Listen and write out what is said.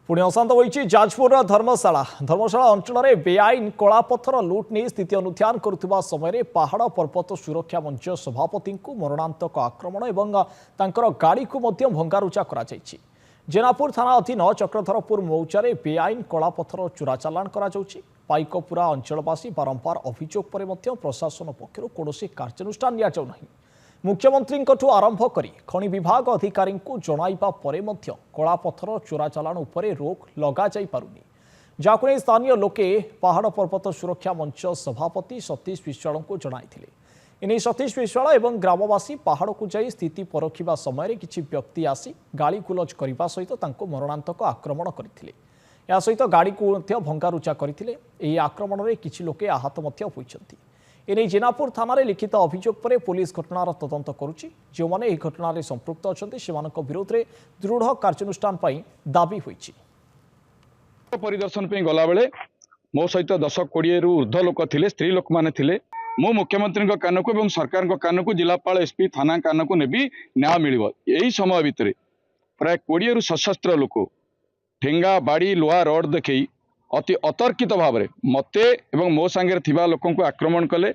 पुणी अशांत होईची जाजपुर धर्मशाला अंचल बेआईन कलापथर लुट नहीं स्थिति अनुध्यान करुवा समय पहाड़ पर्वत सुरक्षा मंच सभापति मरणांतक आक्रमण और गाड़ी को भंगारुजा कर जेनापुर थाना अधीन चक्रधरपुर मौचारे बेआईन कलापथर चोरा चालाण पाइकपुरा अंचलवासी बारंबार अभियोग पर प्रशासन पक्षर कौन कार्यानुष्ठान नि मुख्यमंत्री आरंभ कर खनि विभाग अधिकारी जणाइबा परे मध्य कलापथर चोरा चालाण उपरे रोक लगा जाई पारुनी जाकु नै स्थानीय लोके पहाड़ पर्वत सुरक्षा मंच सभापति सतीश विश्वाल को जणाइथिले। इने सतीश विश्वाल एवं ग्रामवासी पहाड़ को जाई स्थिति परखिबा समय किछि व्यक्ति आसी गाली गुलज करने सहित तांको मरणांतक आक्रमण करथिले। या सहित गाड़ी को भंगारुजा करथिले। एही आक्रमण रे किछि लोके आहत मध्य होइछन्ति। एने जेनापुर थाना लिखित अभियोग पर पुलिस घटनार तदंत करुछि। जो माने एही घटना संपृक्त अछन्ति सेमानक विरोध में दृढ़ कार्यानुष्ठान पई दाबी होइछि। परिदर्शन पे गला बेले मो सहित 10-20 रु ऊर्ध्व लोक थिले, स्त्री लोक माने थिले। मो मुख्यमंत्री कानकू एवं सरकार कानकू जिलापाल एसपी थाना कानकू नेबी न्याय मिलिबो। एही समय भितर प्राय 20 रु सशस्त्र लोक ठेंगा बाड़ी लोहा रड देखई अति अतर्कित भाव में मते एवं मो सांगे थिबा लोकंकु आक्रमण कले।